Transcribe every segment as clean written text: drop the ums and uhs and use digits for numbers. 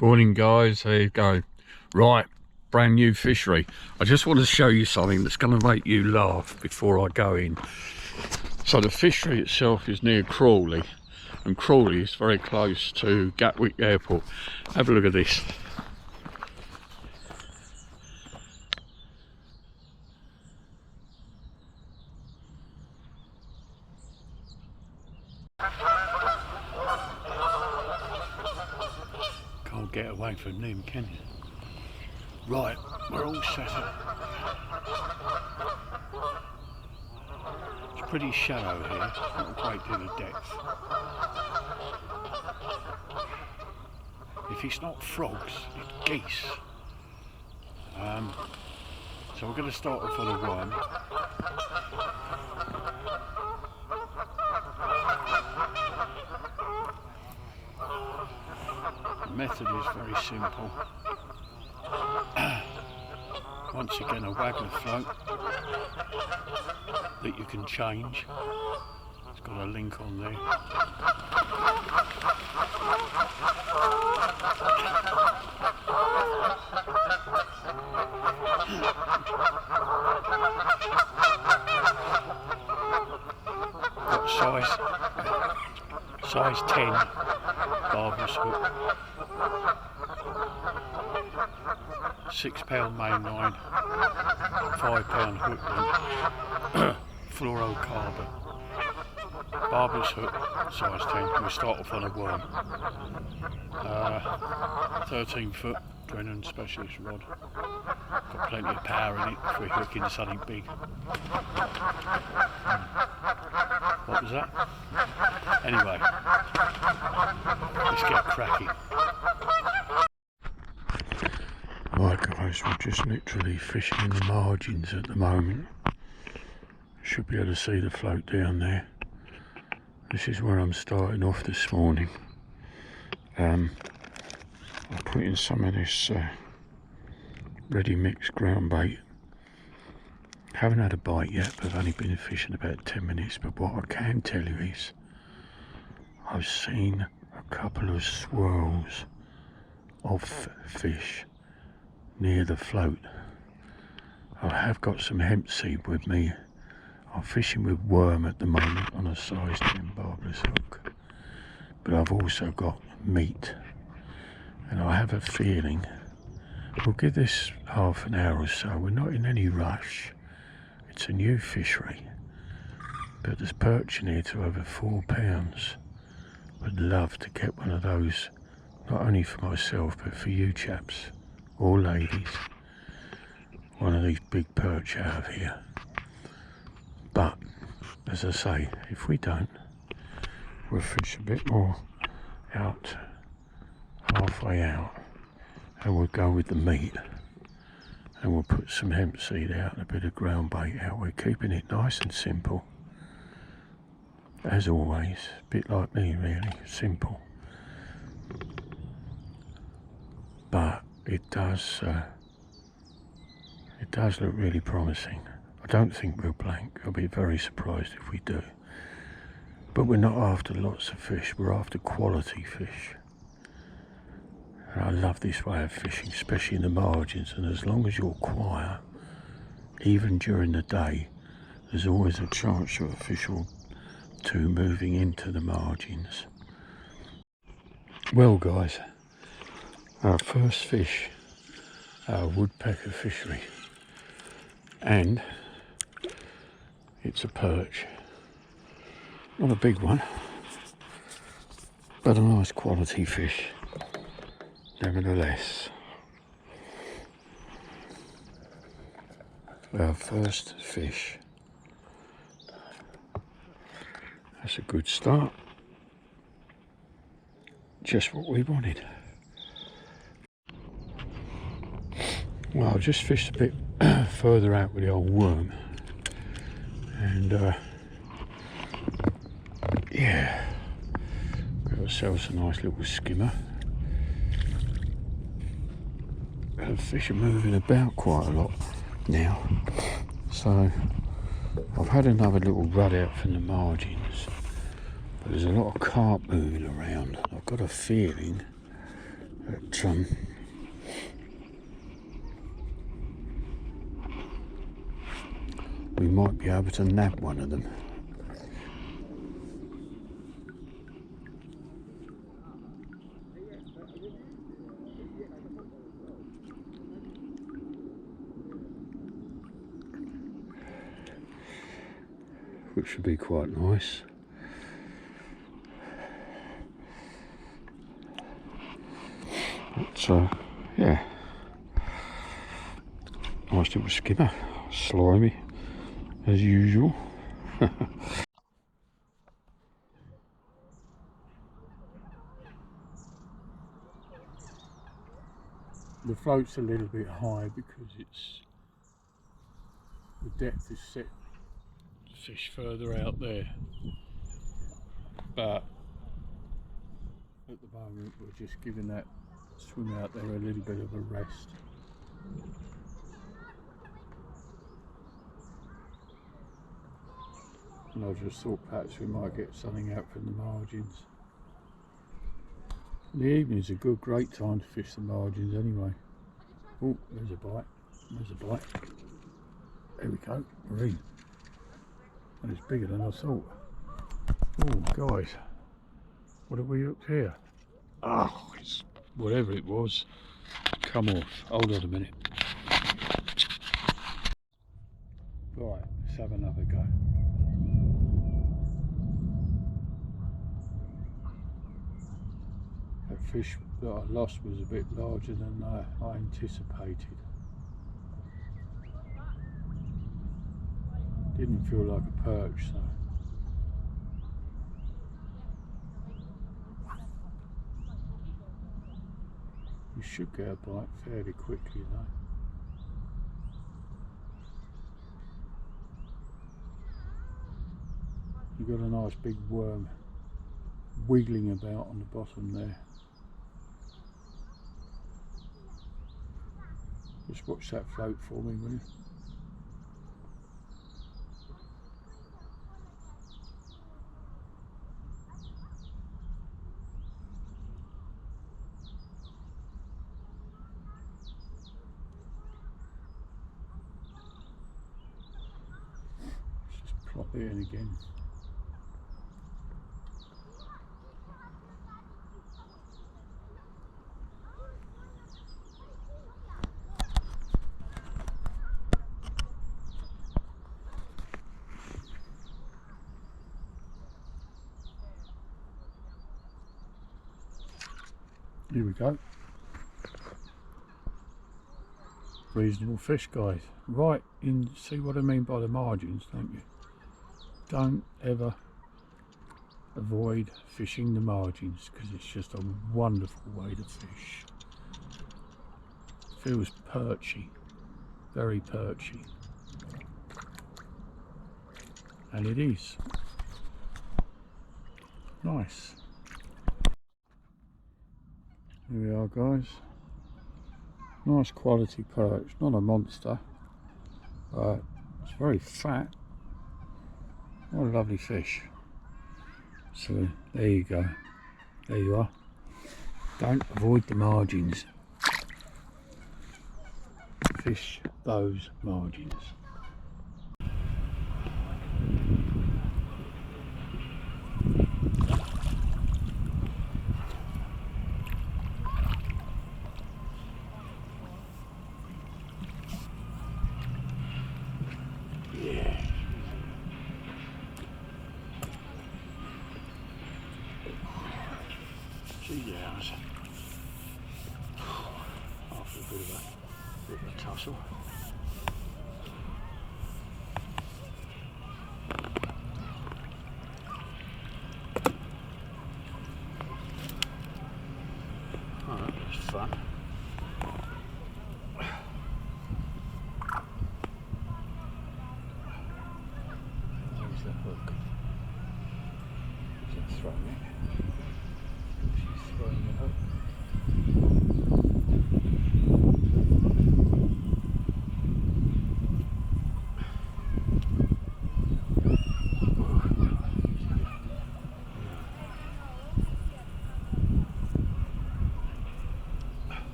Morning guys, there you go. Right, brand new fishery. I just want to show you something that's going to make you laugh before I go in. So the fishery itself is near Crawley, and Crawley is very close to Gatwick Airport. Have a look at this. Can't get away from them, can you? Right, we're all set up. It's pretty shallow here, not a great deal of depth. If it's not frogs, it's geese. So we're going to start off on a worm. The method is very simple. Once again, a waggler float that you can change. It's got a link on there. Got size 10 barbless hook. £6 main line, £5 hook length, fluorocarbon, barbless hook, size 10. We'll start off on a worm. 13 foot Drennan specialist rod. Got plenty of power in it if we're hooking something big. What was that? Anyway, let's get cracking. Right guys, we're just literally fishing in the margins at the moment. Should be able to see the float down there. This is where I'm starting off this morning. I put in some of this ready mixed ground bait. Haven't had a bite yet, but I've only been fishing about 10 minutes. But what I can tell you is I've seen a couple of swirls of fish near the float. I have got some hemp seed with me. I'm fishing with worm at the moment on a size 10 barbless hook, but I've also got meat, and I have a feeling we'll give this half an hour or so. We're not in any rush. It's a new fishery, but there's perch in here to over £4. Would love to get one of those, not only for myself but for you chaps or ladies. One of these big perch out of here. But as I say, if we don't, we'll fish a bit more out, halfway out, and we'll go with the meat, and we'll put some hemp seed out and a bit of ground bait out. We're keeping it nice and simple, as always, a bit like me really, simple. But it does look really promising. I don't think we'll blank. I'll be very surprised if we do. But we're not after lots of fish, we're after quality fish. And I love this way of fishing, especially in the margins, and as long as you're quiet, even during the day, there's always a chance of a fish or two moving into the margins. Well guys, our first fish, our woodpecker fishery, and it's a perch. Not a big one, but a nice quality fish nevertheless. Our first fish. That's a good start. Just what we wanted. Well, I just fished a bit further out with the old worm, and yeah, got ourselves a nice little skimmer. The fish are moving about quite a lot now, so I've had another little rud out from the margins, but there's a lot of carp moving around. I've got a feeling But we might be able to nab one of them. Which would be quite nice. But yeah, nice little skimmer, slimy as usual. The float's a little bit high because the depth is set to fish further out there, but at the moment we're just giving that swim out there a little bit of a rest. And I just thought perhaps we might get something out from the margins. The evening's a great time to fish the margins anyway. Oh, there's a bite. There's a bite. There we go. We're in. And it's bigger than I thought. Oh, guys. What have we hooked here? Oh, it's whatever it was. Come off. Hold on a minute. Right, let's have another go. That fish that I lost was a bit larger than I anticipated. Didn't feel like a perch though. You should get a bite fairly quickly though. You've got a nice big worm wiggling about on the bottom there. Just watch that float for me, will you? Let's just plop it in again. Here we go. Reasonable fish, guys. Right in, see what I mean by the margins, don't you? Don't ever avoid fishing the margins because it's just a wonderful way to fish. Feels perchy, very perchy. And it is. Nice. Here we are, guys. Nice quality perch, not a monster, but it's very fat. What a lovely fish. So there you go. There you are. Don't avoid the margins. Fish those margins. Hours after a bit of a tussle. Oh, that was fun. There's the hook. Just throwing it. Throwing it up.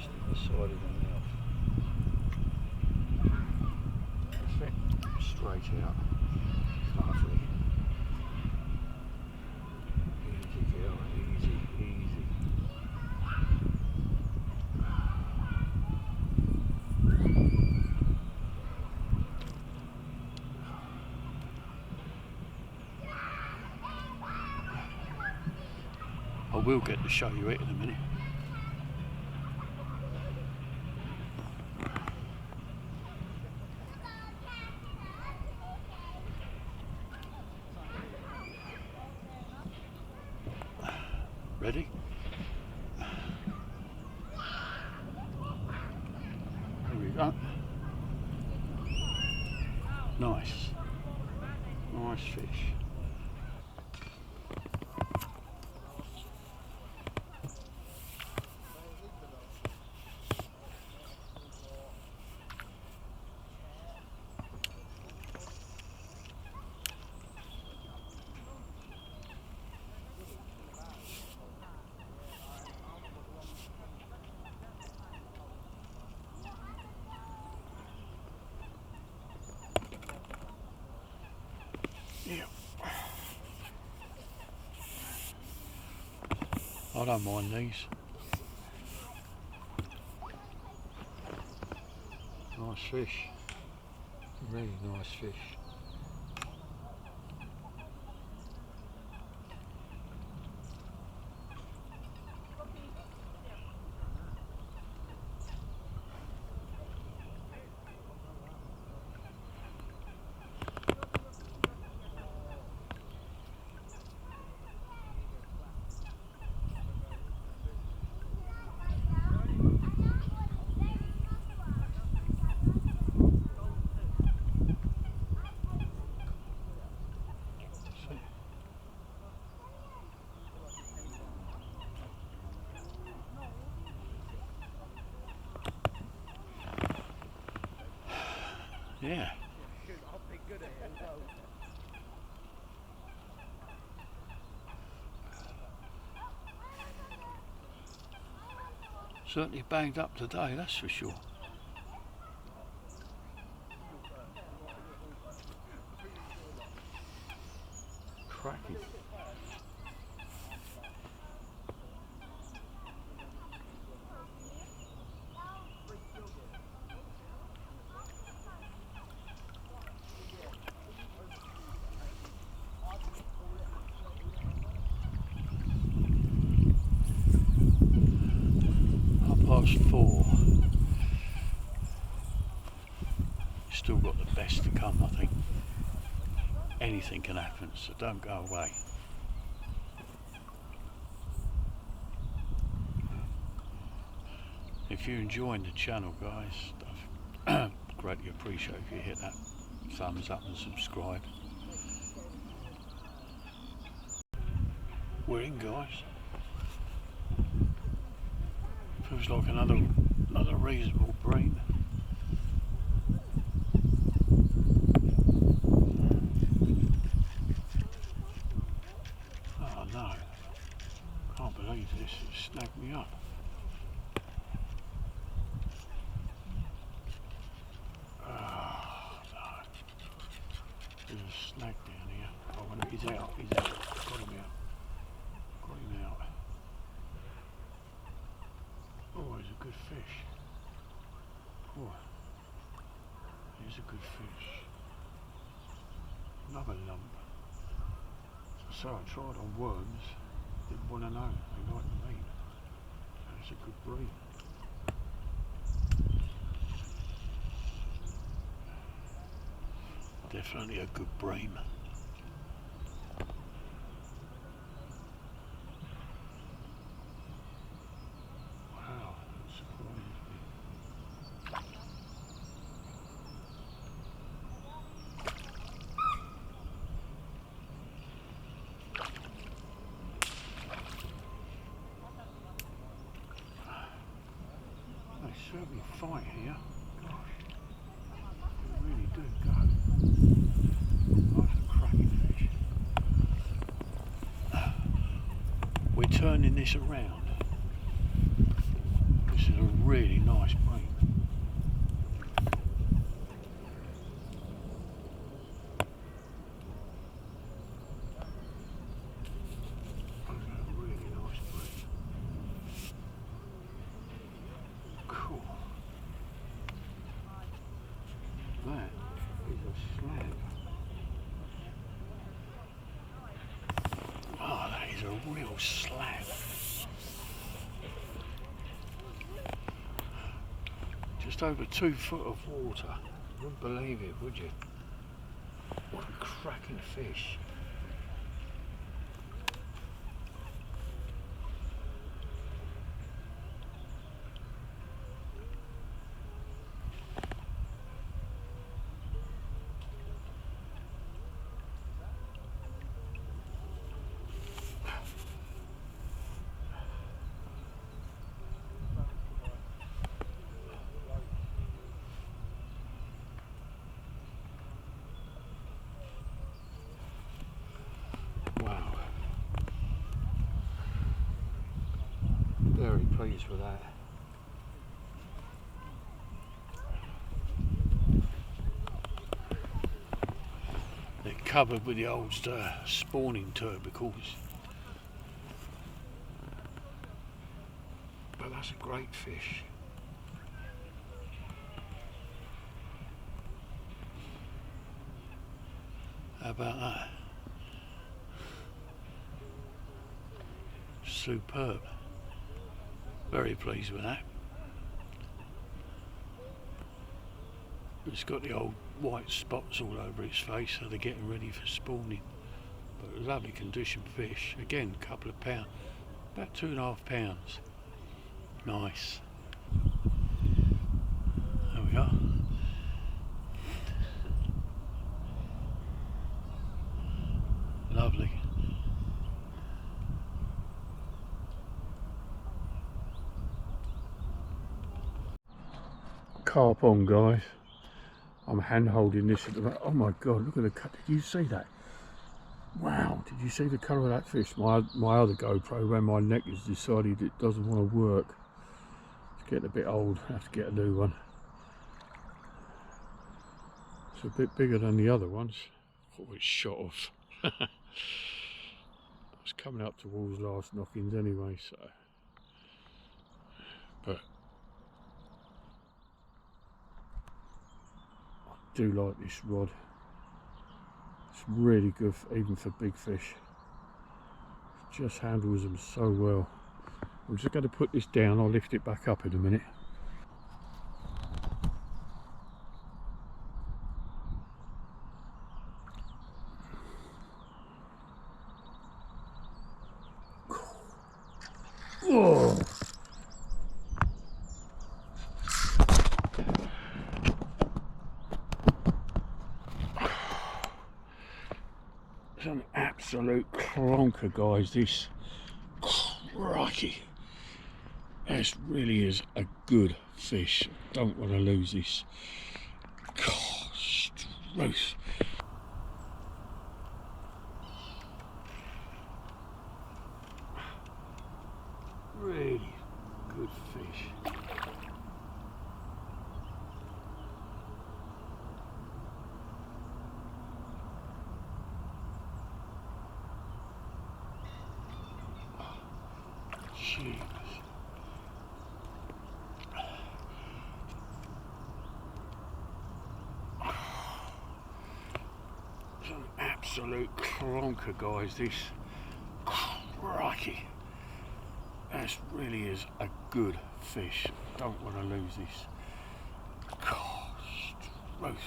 just the side of the mouth. That's it. Straight out. Lovely. Easy girl, easy, easy. I will get to show you it in a minute. Ready? There we go. Nice. Nice fish. Yeah. I don't mind these. Nice fish. Really nice fish. Yeah. Certainly banged up today, that's for sure. Cracking. '4. Still got the best to come, I think. Anything can happen, so don't go away. If you're enjoying the channel, guys, I'd greatly appreciate if you hit that thumbs up and subscribe. We're in, guys. Feels like another reasonable bream. Oh no, can't believe this, it snagged me up. Oh no, there's a snag down here. Oh no, he's out, got him out. Oh, he's a good fish. Oh, he's a good fish. Another lump. So I tried on worms, didn't want to know, they like the meat. That's a good breed. Definitely a good bream. Wow, that surprised me. They certainly fight here. Gosh, they really do go. Nice cracking fish. We're turning this around. This is a really nice bream. That is a slab. Oh, that is a real slab. Just over 2 foot of water. You wouldn't believe it, would you? What a cracking fish. Wow. Very pleased with that. They're covered with the old spawning tubercles. But that's a great fish. How about that? Superb. Very pleased with that. It's got the old white spots all over its face, so they're getting ready for spawning. But a lovely condition fish. Again, a couple of pounds. About 2.5 pounds. Nice. There we are. Lovely. Carp on, guys. I'm hand holding this at the moment. Oh my god, look at the cut. Did you see that? Wow, did you see the colour of that fish? My other GoPro around my neck has decided it doesn't want to work. It's getting a bit old. I have to get a new one. It's a bit bigger than the other ones. Oh, it's shot off. I was coming up towards last knockings anyway, so. But I do like this rod. It's really good, even for big fish. It just handles them so well. I'm just going to put this down. I'll lift it back up in a minute. Oh. It's an absolute clonker, guys, this. Crikey. This really is a good fish. Don't want to lose this. Gosh, Ruth. Really good fish. Jeez. It's an absolute clonker, guys, this. Crikey. This really is a good fish. Don't want to lose this. Gosh, Ruth.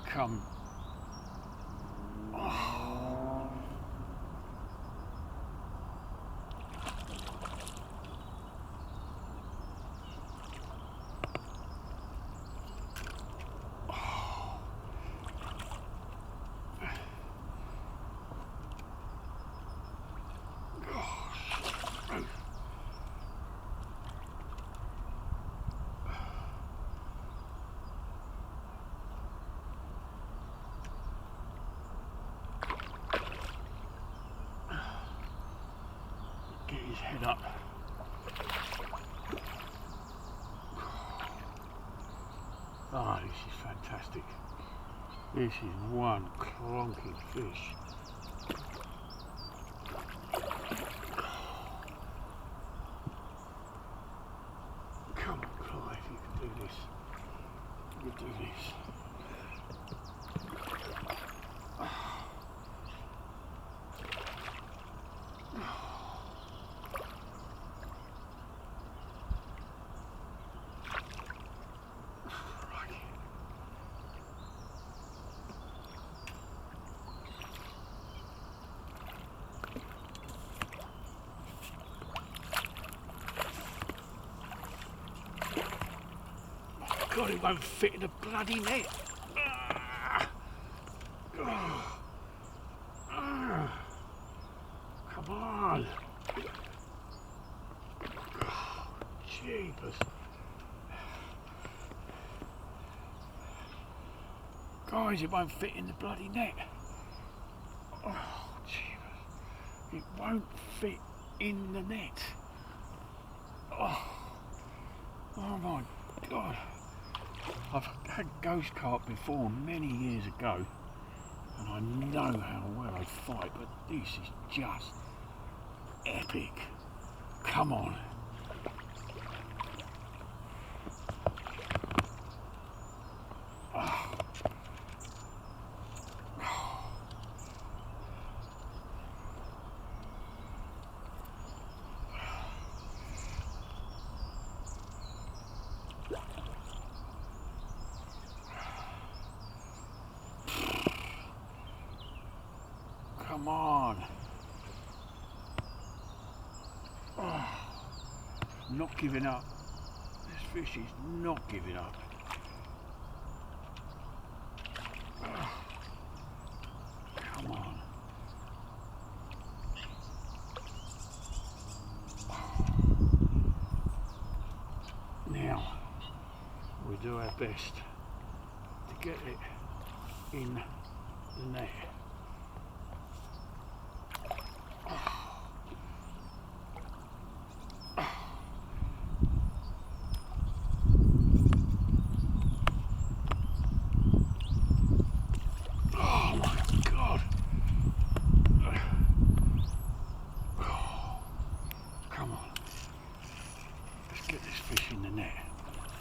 Come. Oh. his head up. Ah, this is fantastic. This is one clonking fish. Come on, Clive, you can do this. You can do this. God, it won't fit in the bloody net. Come on. Jeepers. Guys, it won't fit in the bloody net. Oh, jeepers. It won't fit in the net. Oh my God. I've had ghost carp before many years ago, and I know how well they fight, but this is just epic. Come on. Oh. Come on. Oh, not giving up. This fish is not giving up. Oh, come on. Now, we do our best to get it in the net.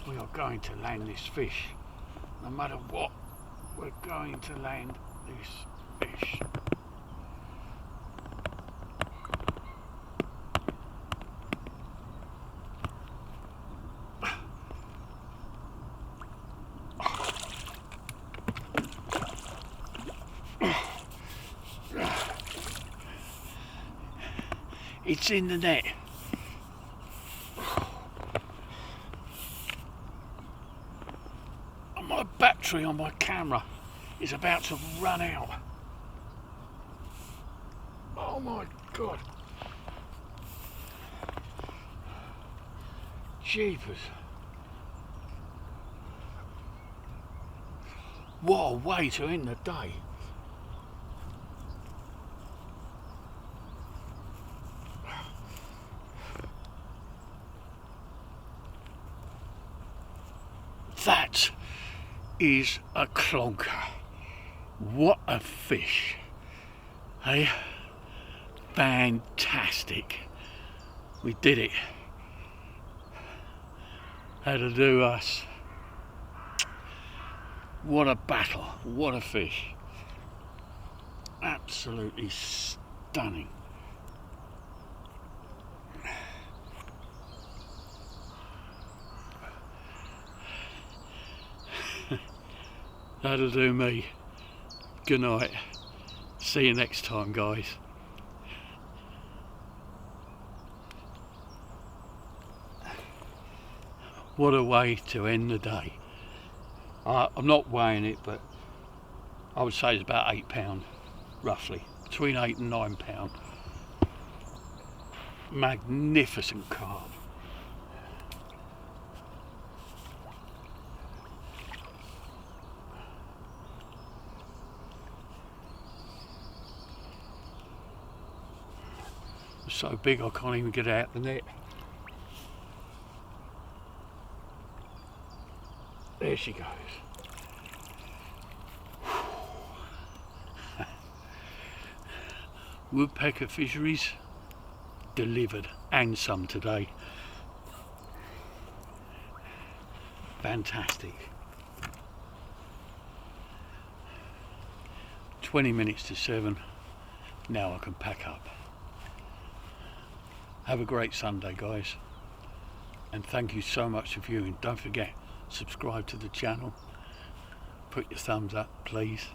We are going to land this fish. No matter what, we're going to land this fish. It's in the net. My battery on my camera is about to run out. Oh my God. Jeepers. What a way to end the day. That is a clonker. What a fish. Hey, fantastic. We did it. That'll do us. What a battle. What a fish. Absolutely stunning. That'll do me. Good night. See you next time, guys. What a way to end the day. I'm not weighing it, but I would say it's about £8, roughly. Between 8 and £9. Magnificent carp. so big I can't even get out the net. There she goes. Woodpecker Fisheries delivered, and some today. Fantastic. 20 minutes to 7. Now I can pack up. Have a great Sunday, guys, and thank you so much for viewing. Don't forget, subscribe to the channel, put your thumbs up please.